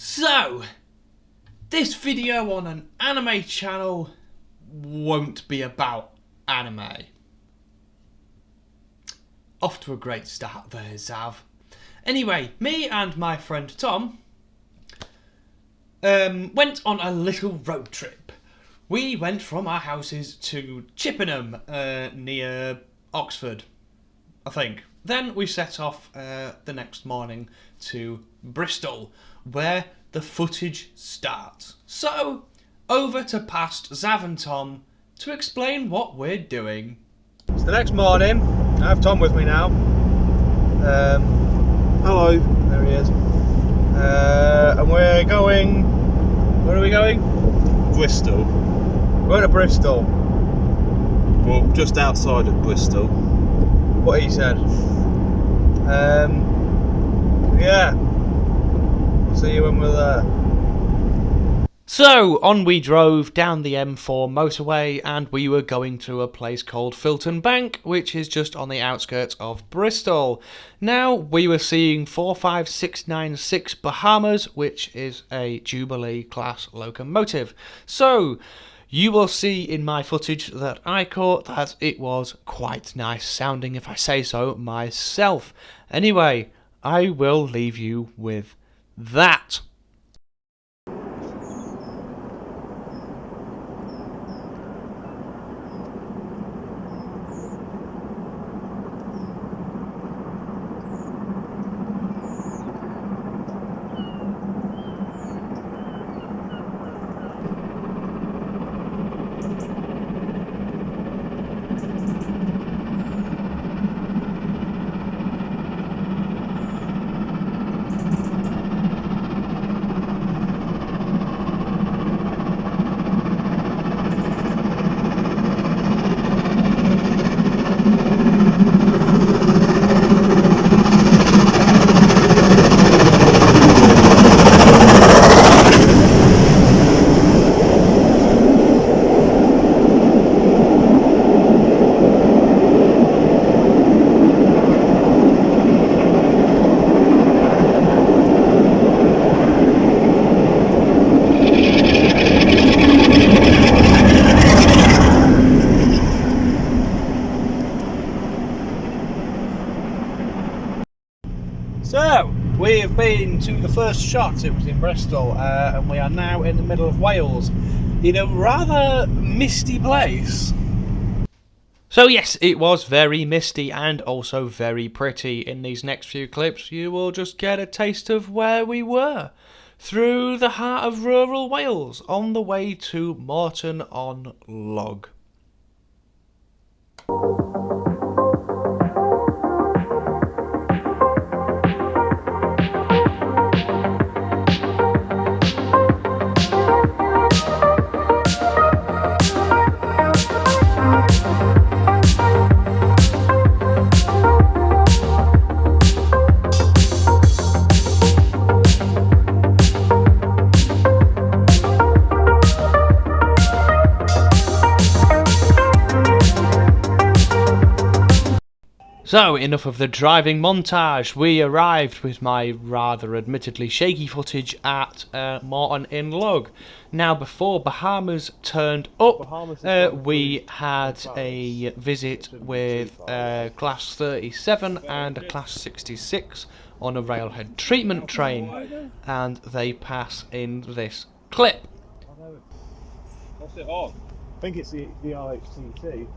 So, this video on an anime channel won't be about anime. Off to a great start there, Zav. Anyway, me and my friend Tom went on a little road trip. We went from our houses to Chippenham, near Oxford, I think. Then we set off the next morning to Bristol, where the footage starts. So, over to past Zav and Tom to explain what we're doing. It's the next morning. I have Tom with me now. Hello. There he is. And we're going... Where are we going? Bristol. We're going to Bristol. Well, just outside of Bristol. What he said. Yeah. We'll see you when we're there. So, on we drove down the M4 motorway and we were going to a place called Filton Bank, which is just on the outskirts of Bristol. Now, we were seeing 45696 Bahamas, which is a Jubilee class locomotive. So, you will see in my footage that I caught that it was quite nice sounding, if I say so myself. Anyway, I will leave you with that. So, we have been to the first shot. It was in Bristol, and we are now in the middle of Wales, in a rather misty place. So yes, it was very misty and also very pretty. In these next few clips, you will just get a taste of where we were. Through the heart of rural Wales, on the way to Morton-on-Log. So, enough of the driving montage. We arrived with my rather admittedly shaky footage at Morton-in-Log. Now, before Bahamas turned up, we had a visit with Class 37 and a Class 66 on a railhead treatment train, and they pass in this clip. What's it on? I think it's the RHTT.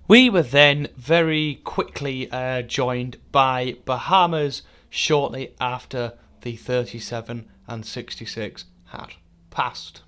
We were then very quickly joined by Bahamas shortly after the 37 and 66 had passed.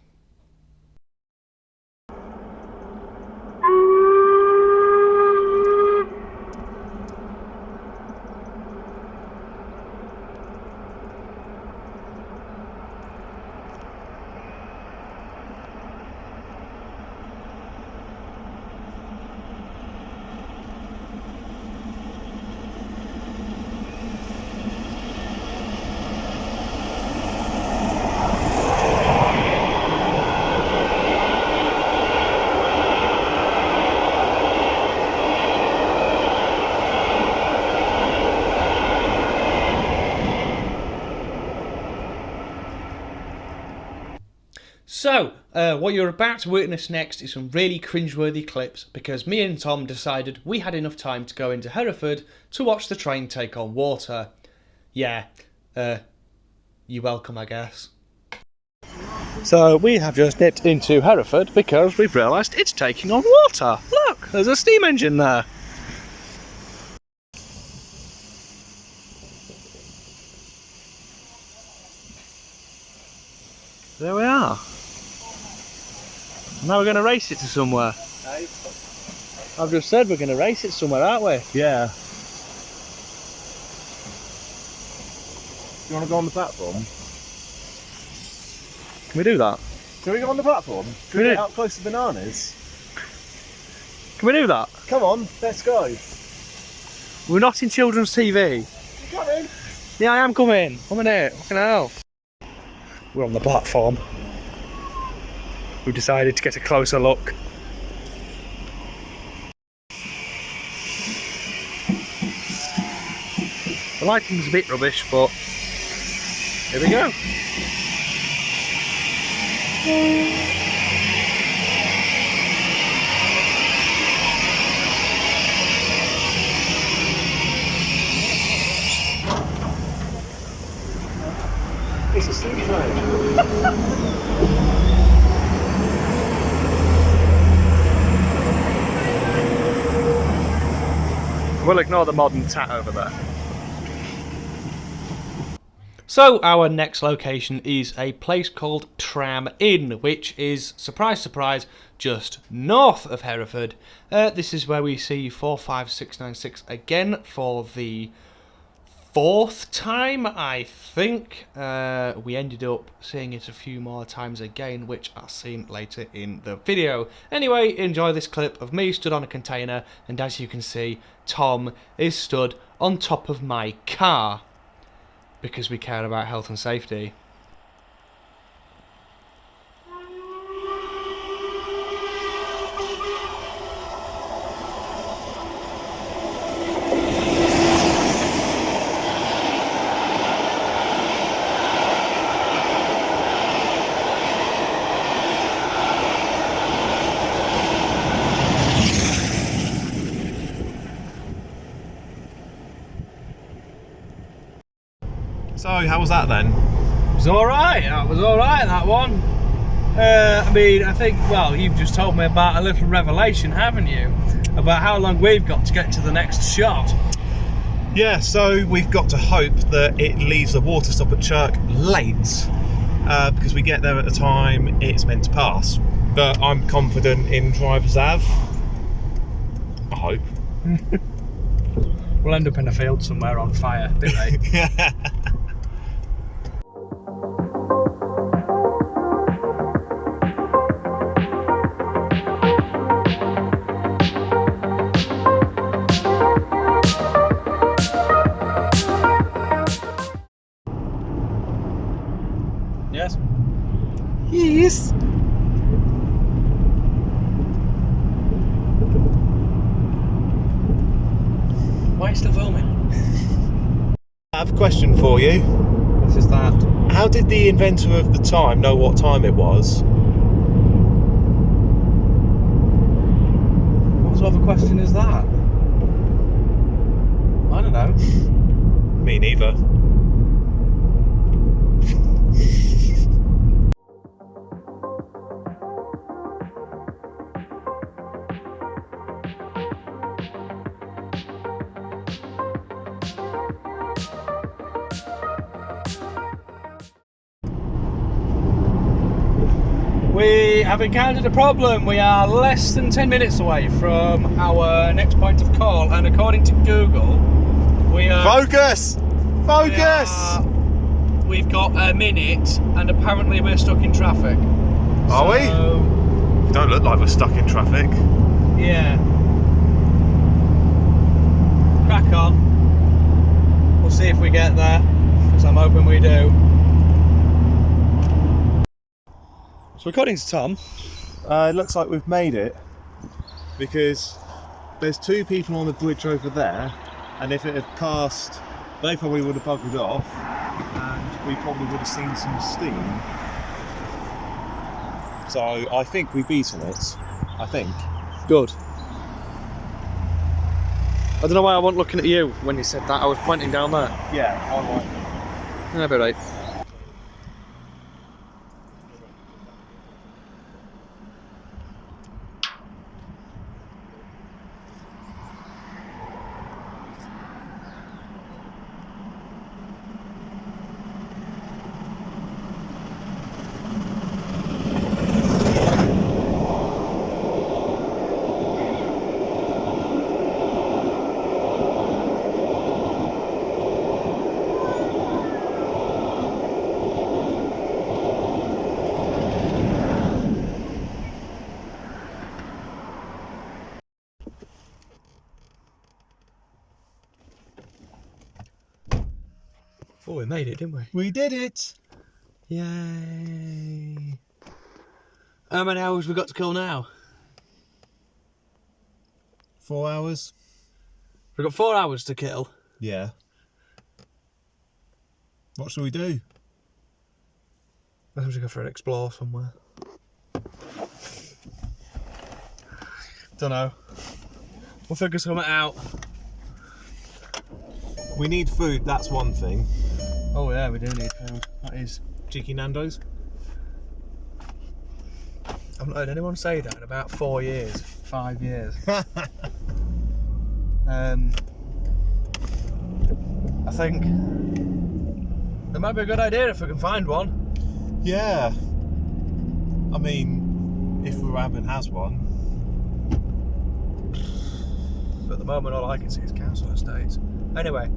So, what you're about to witness next is some really cringeworthy clips because me and Tom decided we had enough time to go into Hereford to watch the train take on water. Yeah, you're welcome, I guess. So we have just nipped into Hereford because we've realised it's taking on water. Look, there's a steam engine there. There we are. Now we're going to race it to somewhere. I've just said we're going to race it somewhere, aren't we? Yeah. Do you want to go on the platform? Can we do that? Shall we go on the platform? Can we get up close to bananas? Can we do that? Come on, let's go. We're not in children's TV. You coming? Yeah, I am coming. I'm in it. Fucking hell. We're on the platform. We've decided to get a closer look. The lighting's a bit rubbish, but here we go. It's a steam train. We'll ignore the modern tat over there. So our next location is a place called Tram Inn, which is, surprise surprise, just north of Hereford. This is where we see 45696 again for the fourth time, I think. We ended up seeing it a few more times again, which I'll see later in the video. Anyway, enjoy this clip of me stood on a container, and as you can see, Tom is stood on top of my car. Because we care about health and safety. So, how was that then? It was alright, that one. I mean, I think, well, you've just told me about a little revelation, haven't you? About how long we've got to get to the next shot. Yeah, so we've got to hope that it leaves the water stop at Chirk late, because we get there at the time it's meant to pass. But I'm confident in driver's Av. I hope. We'll end up in a field somewhere on fire, didn't they? Yes. Yes. Why are you still filming? I have a question for you. What is that? How did the inventor of the time know what time it was? What sort of a question is that? I don't know. Me neither. We have encountered a problem. We are less than 10 minutes away from our next point of call, and according to Google, we are... Focus! Focus! We've got a minute, and apparently we're stuck in traffic. Are we? Don't look like we're stuck in traffic. Yeah. Crack on. We'll see if we get there, because I'm hoping we do. So according to Tom, It looks like we've made it, because there's two people on the bridge over there, and if it had passed, they probably would have buggered off, and we probably would have seen some steam. So I think we've beaten it. I think. Good. I don't know why I wasn't looking at you when you said that. I was pointing down there. Yeah, I like. Yeah, be right. Oh, we made it, didn't we? We did it. Yay! How many hours we got to kill now? 4 hours. We've got 4 hours to kill. Yeah. What shall we do? I think we should go for an explore somewhere. Don't know. We'll figure something out. We need food. That's one thing. Oh yeah, we do need food. That is. Cheeky Nando's. I've not heard anyone say that in about 4 years, 5 years. I think it might be a good idea if we can find one. Yeah. I mean, if Ruaben has one. But at the moment, all I can see is council estates. Anyway,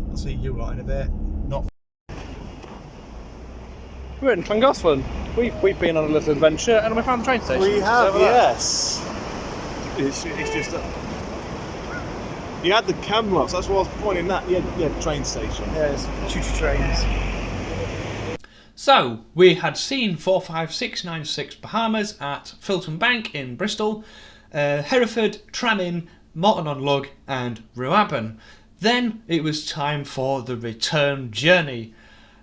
I'll see you lot in a bit. Not. We're in Llangollen. We've been on a little adventure and we found the train station. We It's have, over there. yes. It's just a... You had the Camelots, that's what I was pointing at. Yeah, train station. Yeah, it's choo-choo trains. So, we had seen 45696 Bahamas at Filton Bank in Bristol, Hereford, Tramin, Morton on Lug and Ruaben. Then it was time for the return journey.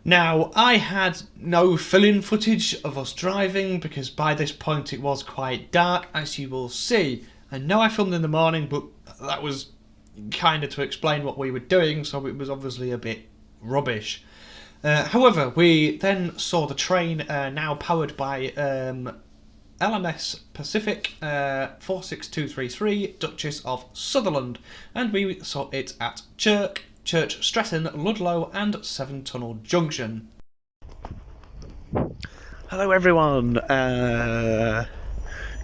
Now, I had no fill-in footage of us driving because by this point it was quite dark, as you will see. I know I filmed in the morning, but that was kind of to explain what we were doing, so it was obviously a bit rubbish. However, we then saw the train now powered by LMS Pacific 46233 Duchess of Sutherland, and we saw it at Church, Stretton, Ludlow and Seven Tunnel Junction. Hello everyone,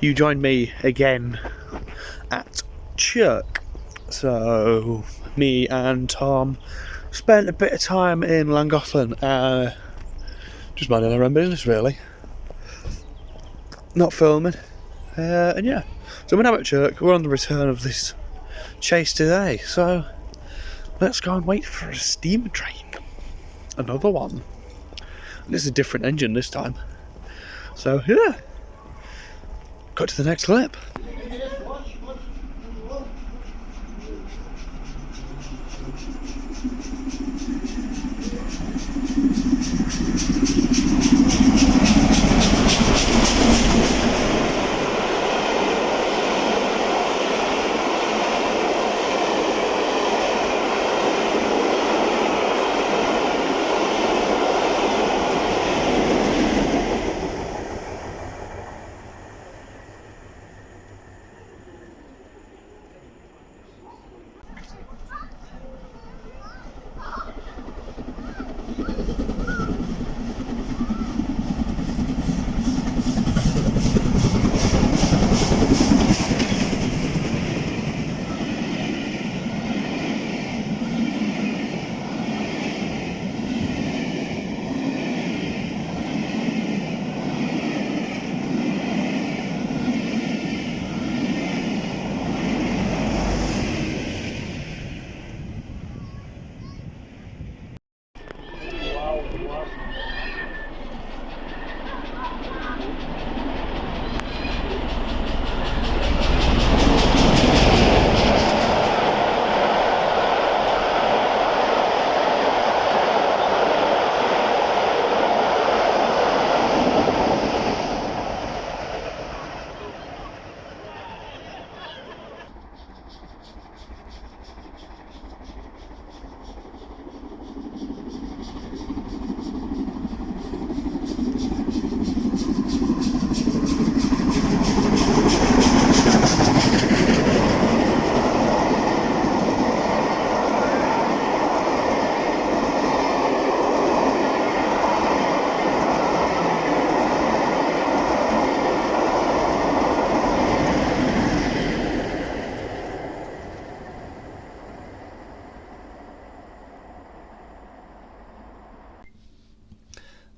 you joined me again at Church. So me and Tom spent a bit of time in Llangollen, just minding our own business really, not filming, and yeah, so we're now at Church. We're on the return of this chase today, so let's go and wait for a steam train, another one. This is a different engine this time, so yeah, got to the next clip.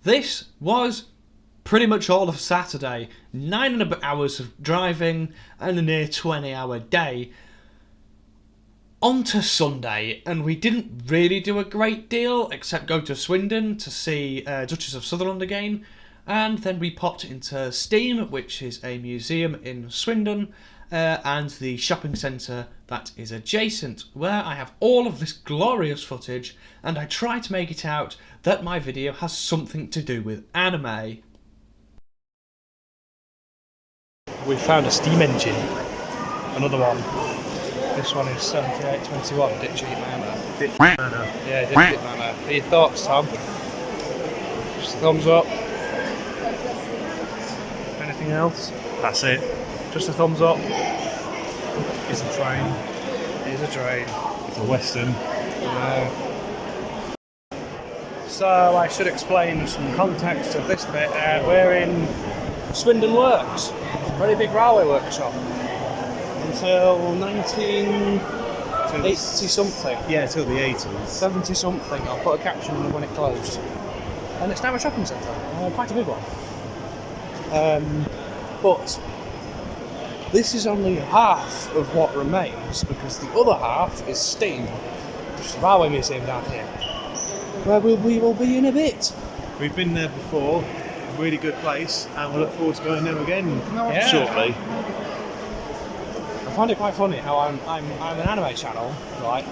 this was pretty much all of Saturday. 9 and a bit hours of driving and a near 20-hour day. On to Sunday, and we didn't really do a great deal except go to Swindon to see Duchess of Sutherland again, and then we popped into Steam, which is a museum in Swindon, and the shopping centre that is adjacent, where I have all of this glorious footage, and I try to make it out that my video has something to do with anime. We found a steam engine, another one. This one is 7821, Ditch Eat Manor. Yeah, Ditch Eat Manor. What are your thoughts, Tom? Just a thumbs up. Anything else? That's it. Just a thumbs up. It's a train. It is a train. It's a Western. So I should explain some context of this bit. We're in Swindon Works, very big railway workshop, until 1980 something. Yeah, till the 80s. 70 something. I'll put a caption of when it closed. And it's now a shopping centre, quite a big one. But this is only half of what remains, because the other half is Steam, which is the railway museum down here, where we will be in a bit. We've been there before, really good place, and we'll look forward to going there again Yeah. shortly. I find it quite funny how I'm an anime channel, right?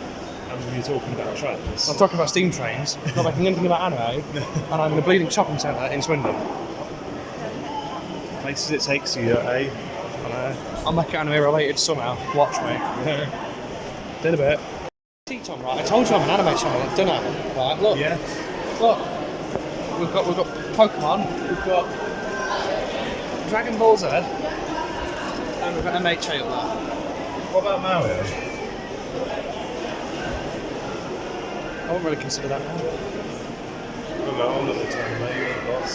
And we're talking about trains. I'm talking about steam trains, not making anything about anime, and I'm in a bleeding shopping centre in Swindon. Places it takes you, eh? I'll make it anime related somehow. Watch me. Did a bit. See, Tom, right? I told you I'm an anime channel at dinner. Right, look. Yeah. Look. We've got Pokemon, we've got Dragon Ball Z, and we've got MHA up there. What about Mario? I wouldn't really consider that now. Well, I'll look at the time, mate, you're the boss.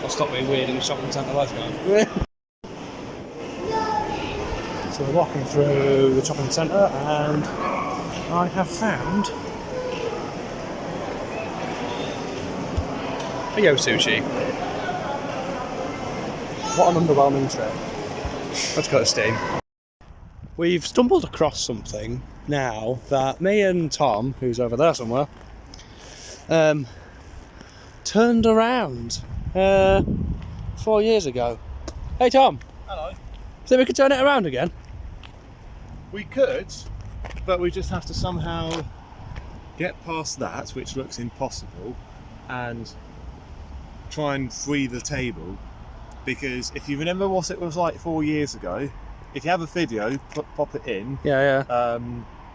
I'll stop being weird in the shopping centre, let's go. So we're walking through the shopping centre, and I have found a Yo Sushi. What an underwhelming trip. Let's go to Steam. We've stumbled across something now that me and Tom, who's over there somewhere, turned around 4 years ago. Hey Tom, Hello. think we could turn it around again? We could, but we just have to somehow get past that, which looks impossible, and try and free the table. Because if you remember what it was like 4 years ago, if you have a video, pop it in. Yeah.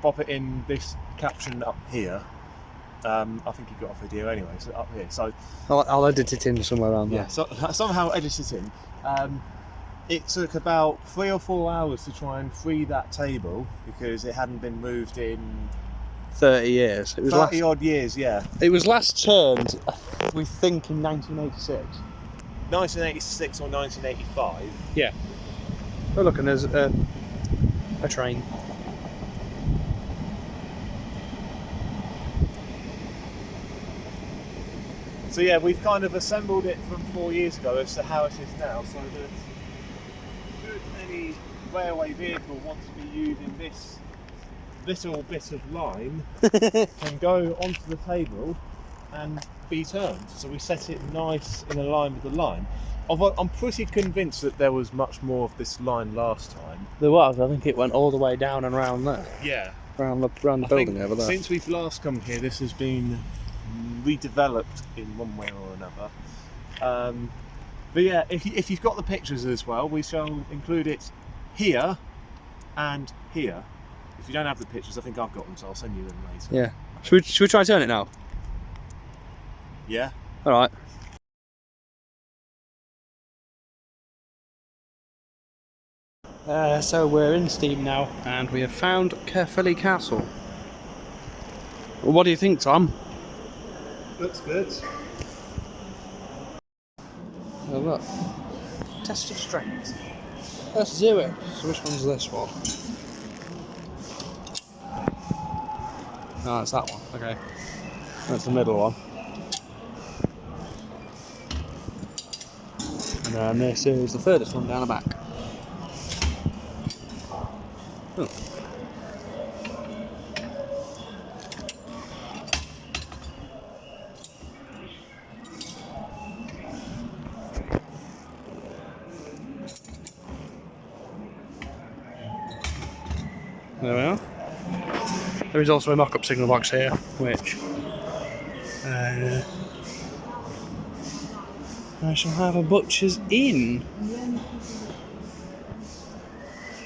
Pop it in this caption up here. I think you've got a video anyway, so up here. So I'll edit it in somewhere around there. yeah, so somehow edit it in. It took about 3 or 4 hours to try and free that table because it hadn't been moved in 30 years. It was 30 odd years, yeah. It was last turned, we think, in 1986. 1986 or 1985. Yeah. Oh look, and there's a train. So yeah, we've kind of assembled it from 4 years ago as to how it is now, so that should any railway vehicle want to be using this little bit of line can go onto the table and be turned. So we set it nice in a line with the line. Although I'm pretty convinced that there was much more of this line last time. There was, I think it went all the way down and round there. Yeah. Around the building over there. Since we've last come here, this has been redeveloped in one way or another. But yeah, if you've got the pictures as well, we shall include it here and here. If you don't have the pictures, I think I've got them, so I'll send you them later. Yeah. Should we try and turn it now? Yeah? Alright. So we're in Steam now, and we have found Caerphilly Castle. Well, what do you think, Tom? Looks good. Oh, look. Test of strength. Let's do it. So which one's this one? No, it's that one. Okay. That's the middle one. And then this is the furthest one down the back. Oh. There we are. There is also a mock-up signal box here, which I shall have a butcher's in.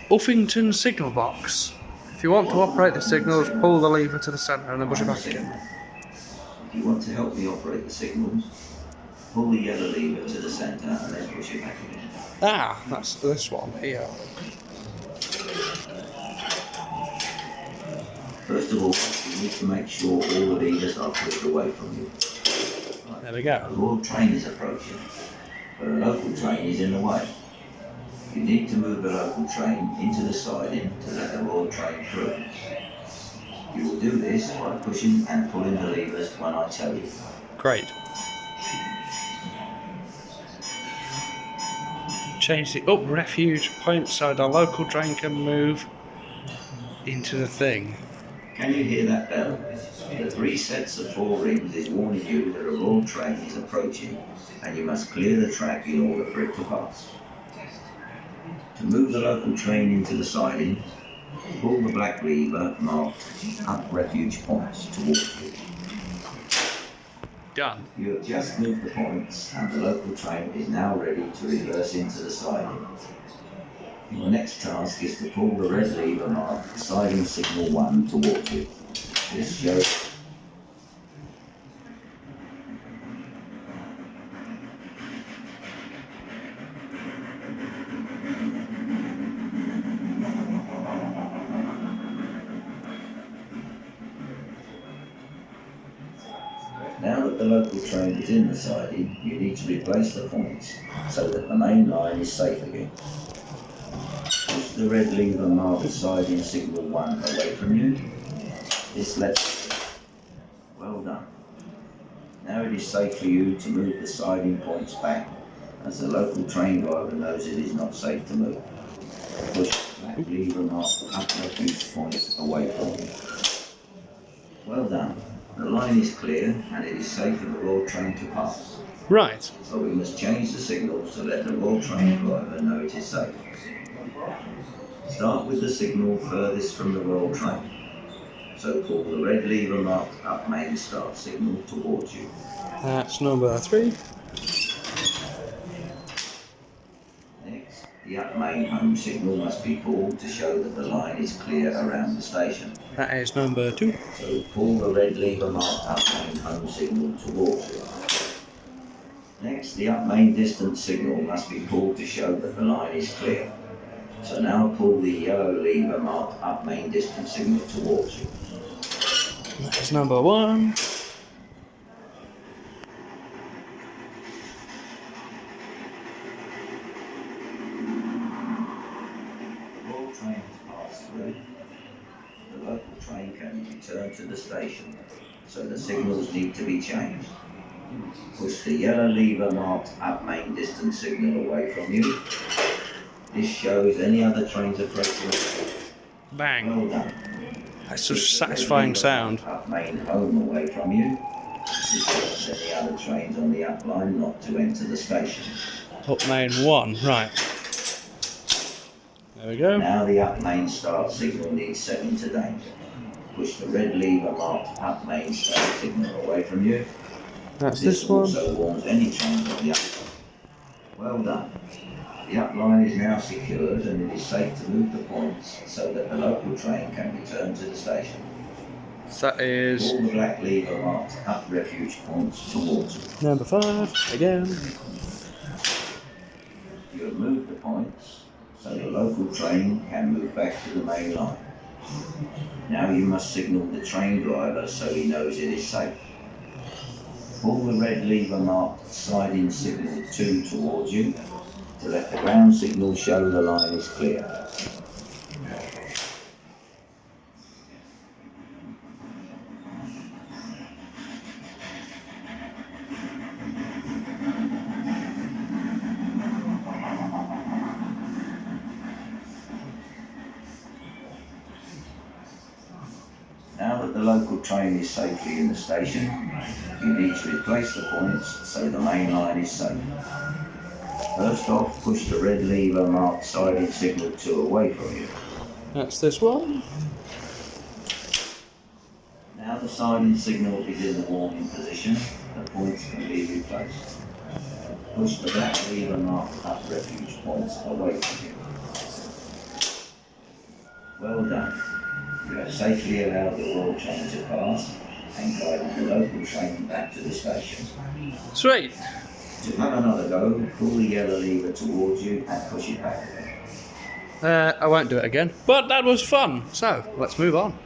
Uffington signal box. If you want to operate the signals, pull the lever to the centre and then push it back again. If you want to help me operate the signals, pull the yellow lever to the centre and then push it back again. Ah, that's this one here. First of all, you need to make sure all the levers are pushed away from you. There we go. A royal train is approaching, but a local train is in the way. You need to move the local train into the siding to let the royal train through. You will do this by pushing and pulling the levers when I tell you. Great. Change the up refuge point so the local train can move into the thing. Can you hear that bell? The 3 sets of 4 rings is warning you that a royal train is approaching and you must clear the track in order for it to pass. To move the local train into the siding, pull the black lever marked up refuge points towards you. Done. You have just moved the points and the local train is now ready to reverse into the siding. Your next task is to pull the red lever marked siding signal 1 towards you. This shows Now that the local train is in the siding, you need to replace the points so that the main line is safe again. Push the red lever marked siding signal 1 away from you. This lets well done. Now it is safe for you to move the siding points back, as the local train driver knows it is not safe to move. Push the black lever marked up refuge points away from you. Well done. The line is clear and it is safe for the royal train to pass. Right. But we must change the signals to let the royal train driver know it is safe. Start with the signal furthest from the royal train. So pull the red lever marked up main start signal towards you. That's number 3. Next, the up main home signal must be pulled to show that the line is clear around the station. That is number 2. So pull the red lever marked up main home signal towards you. Next, the up main distance signal must be pulled to show that the line is clear. So now pull the yellow lever marked up main distance signal towards you. That is number 1. The royal train has passed through. The local train can return to the station, so the signals need to be changed. Push the yellow lever marked up main distance signal away from you. This shows any other trains approaching. Bang. Well done. That's such a satisfying sound. Up main home away from you. This shows any other trains on the up line not to enter the station. Up main 1. Right. There we go. Now the up main start signal needs setting to danger. Push the red lever marked up main start signal away from you. That's this one. Also warns any trains on the up line. Well done. The up line is now secured and it is safe to move the points so that the local train can return to the station. That is Pull the black lever marked up refuge points towards you. number 5 again. You have moved the points so the local train can move back to the main line. Now you must signal the train driver so he knows it is safe. Pull the red lever marked siding signal 2 towards you to let the ground signal show the line is clear. Now that the local train is safely in the station, you need to replace the points so the main line is safe. First off, push the red lever marked siding signal 2 away from you. That's this one. Now the siding signal is in the warning position, the points can be replaced. Push the black lever marked up refuge points away from you. Well done. You have safely allowed the Royal train to pass and guided the local train back to the station. Sweet. To have another go, pull the yellow lever towards you and push it back. I won't do it again, but that was fun. So, let's move on.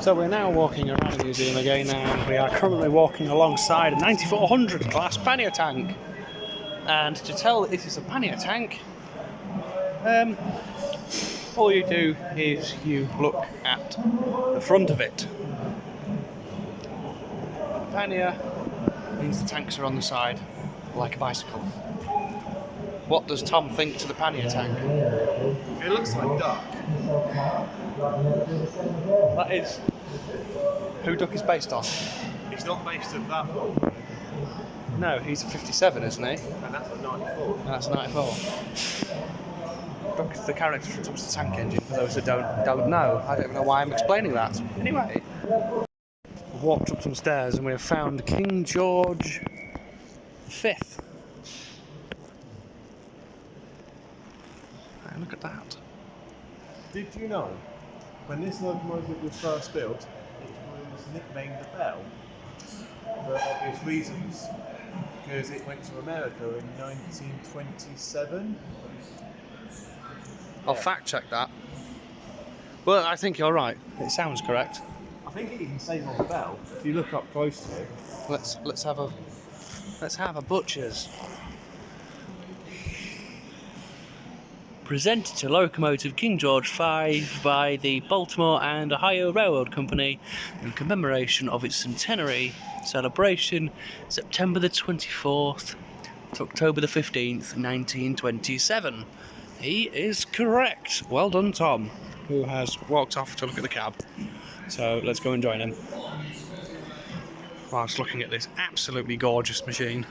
So we're now walking around the museum again, and we are currently walking alongside a 9400 class pannier tank. And to tell that this is a pannier tank, all you do is you look at the front of it. Pannier means the tanks are on the side, like a bicycle. What does Tom think to the pannier tank? It looks like duck. That is who Duck is based on. It's not based on that one, No, he's a 57, isn't he? and that's a 94. And that's a 94. Duck is the character from the Tank Engine, for those that don't know. I don't even know why I'm explaining that. Anyway, we've walked up some stairs and we have found King George V. And look at that. Did you know, when this locomotive was first built, it was nicknamed the Bell, for obvious reasons, because it went to America in 1927. I'll fact check that. But I think you're right. It sounds correct. I think it even says on the bell, if you look up close to it. Let's have a butcher's. Presented to locomotive King George V by the Baltimore and Ohio Railroad Company in commemoration of its centenary celebration, September the 24th to October the 15th, 1927. He is correct. Well done, Tom, who has walked off to look at the cab. So let's go and join him whilst looking at this absolutely gorgeous machine.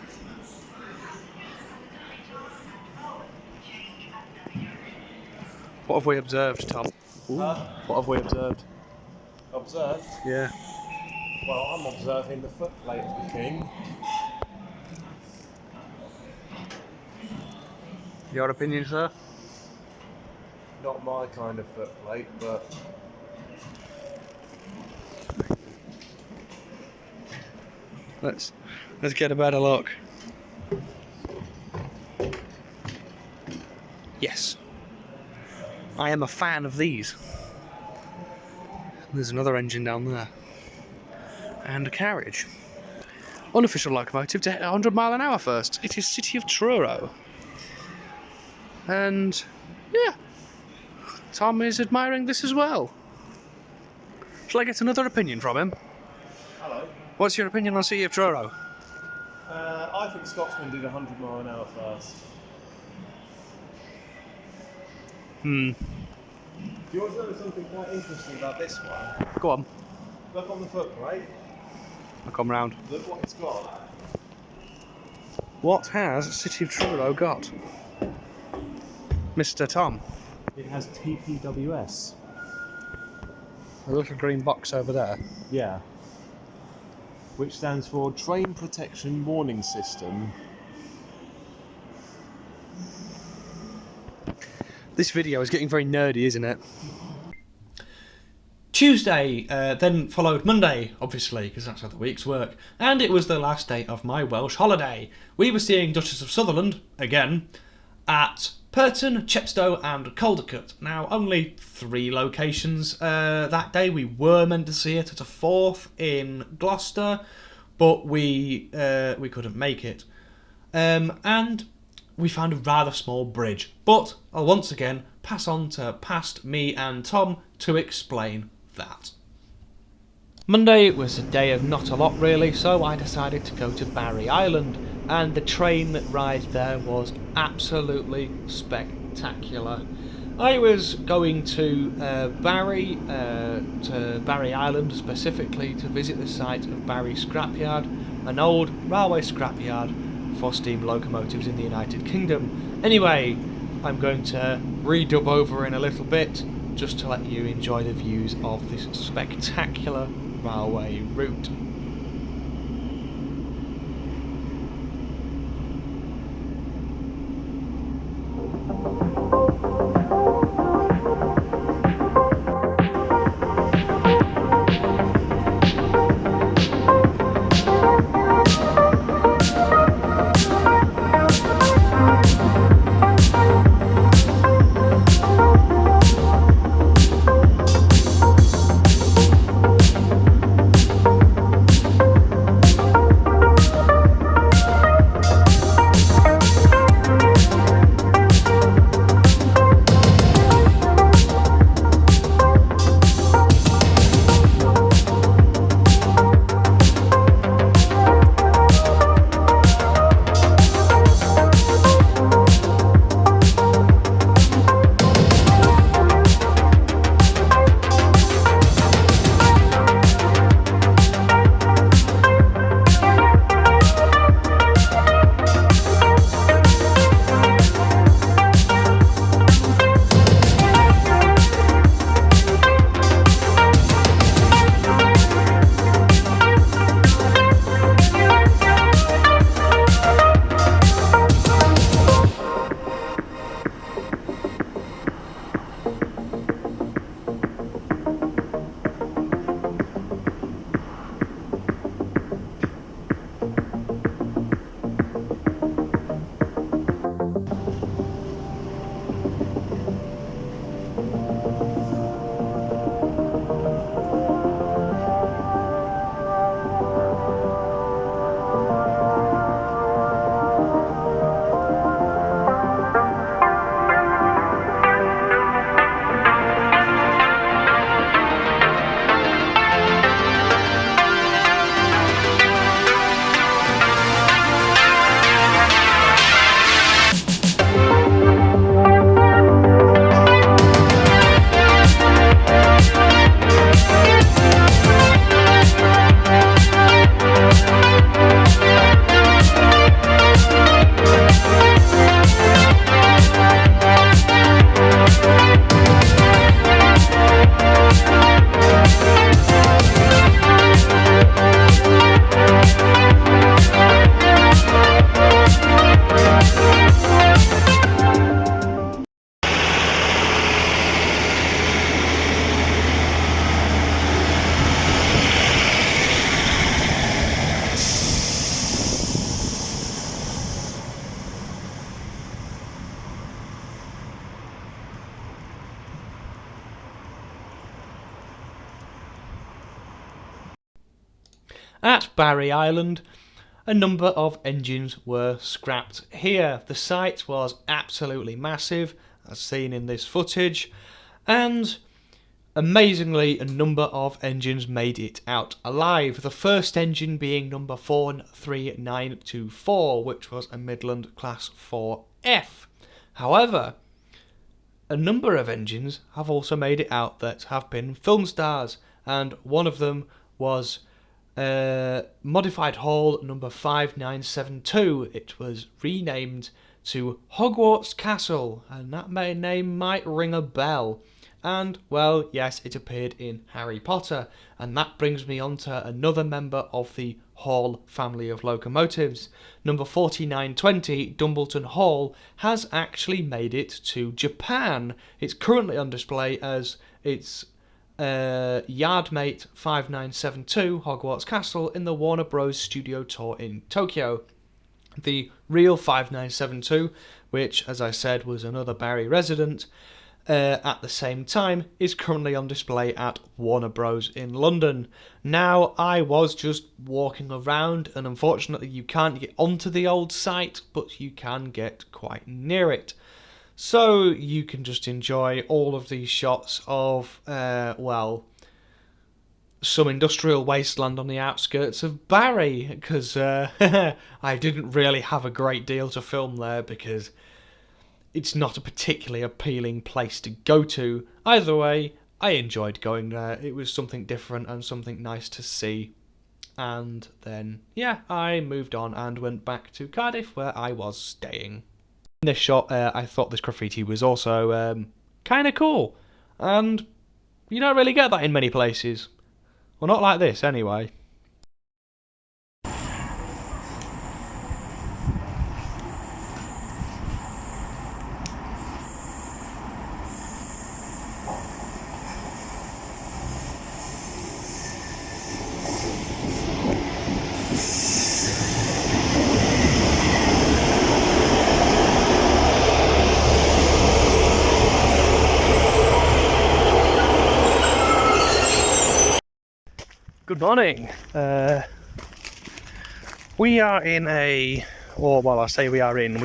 What have we observed, Tom? What have we observed? Observed? Yeah. Well, I'm observing the footplate of the King. Your opinion, sir? Not my kind of footplate, but Let's get a better look. Yes. I am a fan of these. There's another engine down there. And a carriage. Unofficial locomotive to hit 100 mile an hour first. It is City of Truro. And yeah, Tom is admiring this as well. Shall I get another opinion from him? hello. What's your opinion on City of Truro? I think Scotsman did 100 mile an hour first. Hmm. Do you want to know something quite interesting about this one? Go on. Look on the footplate. I'll come round. Look what it's got. What has City of Truro got? Mr. Tom. It has TPWS. A little green box over there. Yeah. Which stands for Train Protection Warning System. This video is getting very nerdy, isn't it? Tuesday then followed Monday, obviously, because that's how the weeks work, and it was the last day of my Welsh holiday. We were seeing Duchess of Sutherland, again, at Purton, Chepstow and Caldicot. Now, only 3 locations that day. We were meant to see it at a 4th in Gloucester, but we couldn't make it. And we found a rather small bridge. But I'll once again pass on to past me and Tom to explain that. Monday was a day of not a lot really, so I decided to go to Barry Island, and the train ride there was absolutely spectacular. I was going to Barry Island specifically to visit the site of Barry Scrapyard, an old railway scrapyard for steam locomotives in the United Kingdom. Anyway, I'm going to redub over in a little bit just to let you enjoy the views of this spectacular railway route. At Barry Island, a number of engines were scrapped here. The site was absolutely massive, as seen in this footage, and amazingly, a number of engines made it out alive. The first engine being number 43924, which was a Midland Class 4F. However, a number of engines have also made it out that have been film stars, and one of them was Modified Hall number 5972. It was renamed to Hogwarts Castle, and that name might ring a bell. And, well, yes, it appeared in Harry Potter, and that brings me on to another member of the Hall family of locomotives. Number 4920, Dumbleton Hall, has actually made it to Japan. It's currently on display as its Yardmate 5972 Hogwarts Castle in the Warner Bros. Studio Tour in Tokyo. The real 5972, which, as I said, was another Barry resident, at the same time, is currently on display at Warner Bros. In London. Now, I was just walking around, and unfortunately you can't get onto the old site, but you can get quite near it. So you can just enjoy all of these shots of, some industrial wasteland on the outskirts of Barry, because I didn't really have a great deal to film there, because it's not a particularly appealing place to go to. Either way, I enjoyed going there. It was something different and something nice to see. And then, yeah, I moved on and went back to Cardiff, where I was staying. In this shot, I thought this graffiti was also kind of cool. And you don't really get that in many places. Well, not like this, anyway. Good morning. We are in we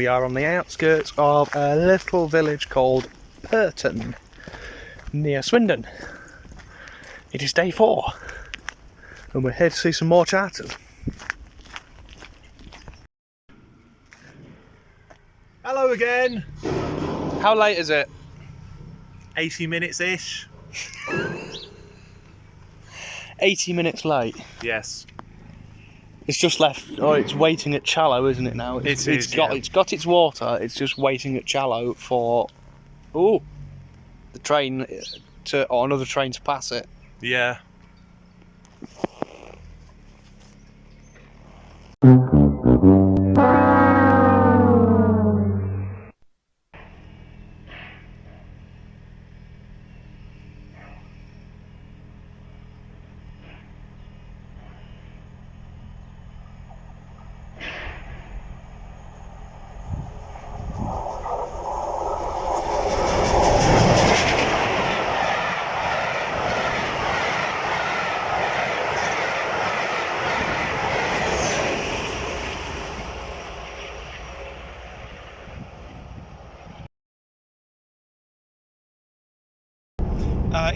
are on the outskirts of a little village called Purton, near Swindon. It is day 4, and we're here to see some more charters. Hello again. How late is it? 80 minutes-ish. 80 minutes late. Yes. It's just left. Oh, it's waiting at Challow, isn't it now? It's got its water. It's just waiting at Challow for the train or another train to pass it. Yeah.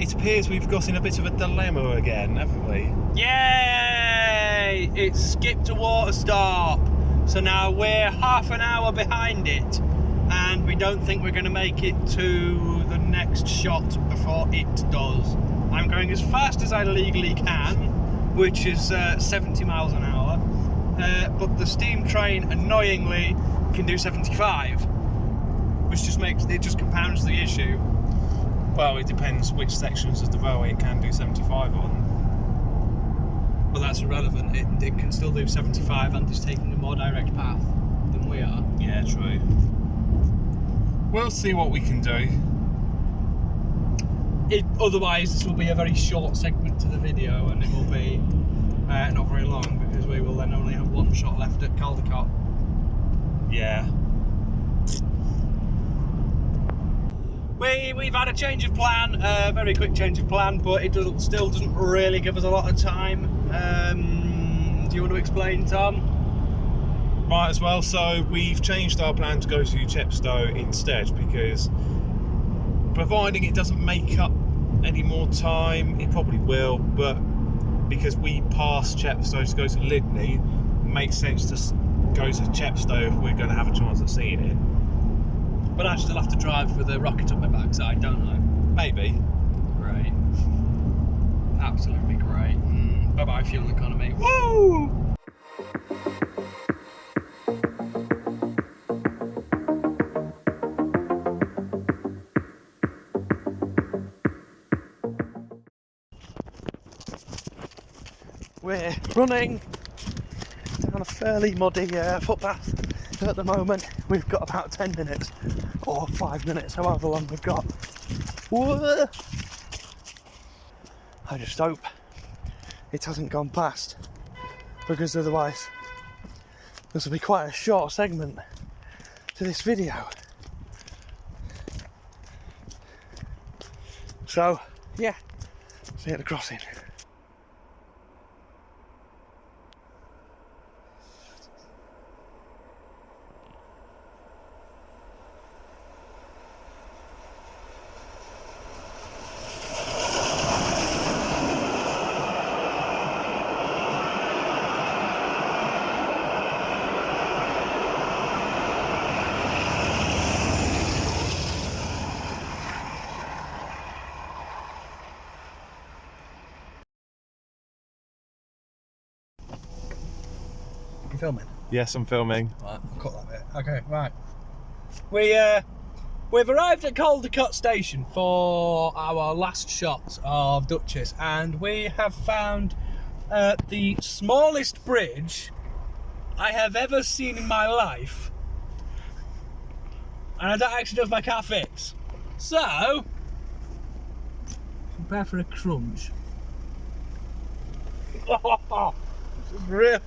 It appears we've got in a bit of a dilemma again, haven't we? Yay! It skipped a water stop. So now we're half an hour behind it. And we don't think we're going to make it to the next shot before it does. I'm going as fast as I legally can, which is 70 miles an hour. But the steam train, annoyingly, can do 75. Which just compounds the issue. Well, it depends which sections of the railway it can do 75 on. But that's irrelevant. It can still do 75 and is taking a more direct path than we are. Yeah, true. We'll see what we can do. Otherwise, this will be a very short segment to the video, and it will be not very long, because we will then only have one shot left at Caldecott. Yeah. We've had a change of plan, a very quick change of plan, but it still doesn't really give us a lot of time. Do you want to explain, Tom? Might as well. So we've changed our plan to go to Chepstow instead, because providing it doesn't make up any more time, it probably will, but because we pass Chepstow to go to Lydney, it makes sense to go to Chepstow if we're going to have a chance at seeing it. But I still have to drive with a rocket up my backside, don't I? Maybe. Great. Absolutely great. Bye-bye fuel economy. Woo! We're running down a fairly muddy footpath at the moment. We've got about 10 minutes or 5 minutes, however long we've got. Whoa! I just hope it hasn't gone past, because otherwise this will be quite a short segment to this video. So yeah, see you at the crossing. You filming? Yes, I'm filming. Right, I'll cut that bit. Okay, right. We've arrived at Caldecott Station for our last shot of Duchess, and we have found the smallest bridge I have ever seen in my life, and I don't actually know if my car fits. So, prepare for a crunch. This is real.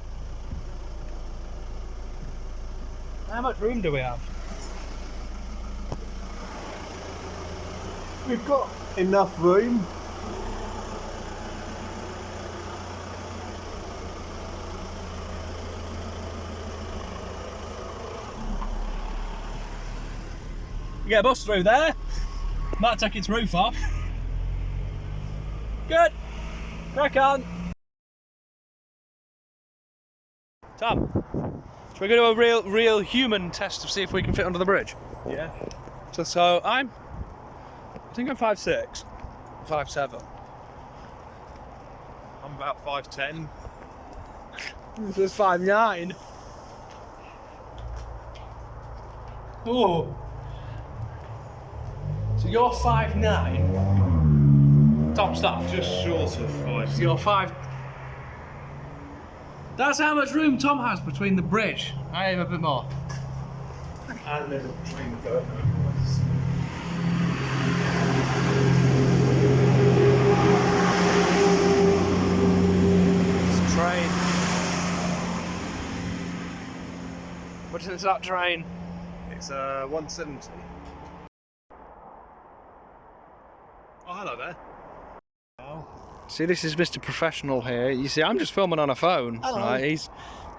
How much room do we have? We've got enough room. You get a bus through there. Might take its roof off. Good. Crack on. Tom, should we go to a real human test to see if we can fit under the bridge? Yeah. So I think I'm 5'6", 5'7". I'm about 5'10". This is 5'9". Oh. So you're 5'9". Tom, stop. Just short of 5. You're 5. That's how much room Tom has between the bridge. I have a bit more. And then the train going. It's a train. What is that train? It's 170. Oh, hello there. Oh. See, this is Mr. Professional here. You see, I'm just filming on a phone. Hello. Right?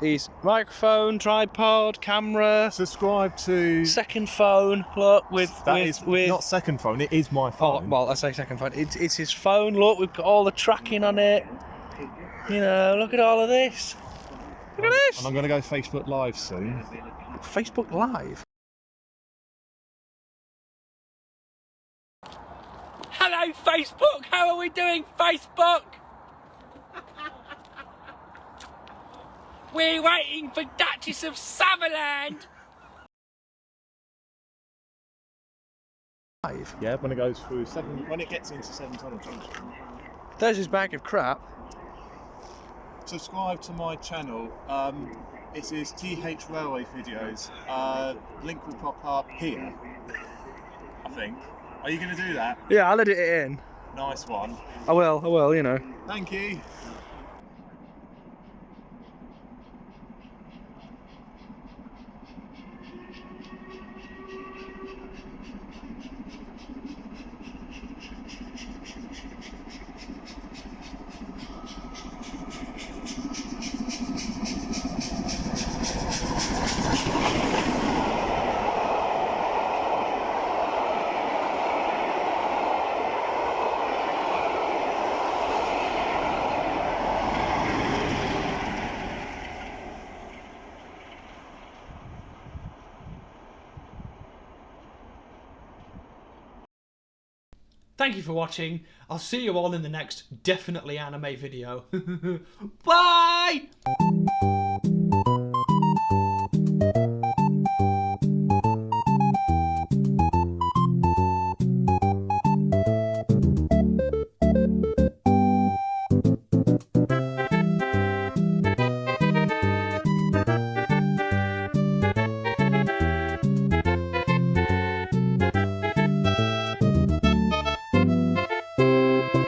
He's microphone, tripod, camera, Subscribe to. second phone. Look, with not second phone. It is my Oh, phone. well, I say second phone. It's his phone. Look, we've got all the tracking on it. You know, look at all of this. Look at this. And I'm going to go Facebook Live soon. Facebook Live. Hello, Facebook! How are we doing, Facebook? We're waiting for Duchess of Summerland! Live. Yeah, when it goes through when it gets into 7 tunnel junction. There's his bag of crap. Subscribe to my channel. It is TH Railway videos. Link will pop up here, I think. Are you going to do that? Yeah, I'll edit it in. Nice one. I will, you know. Thank you. Thank you for watching. I'll see you all in the next definitely anime video. Bye!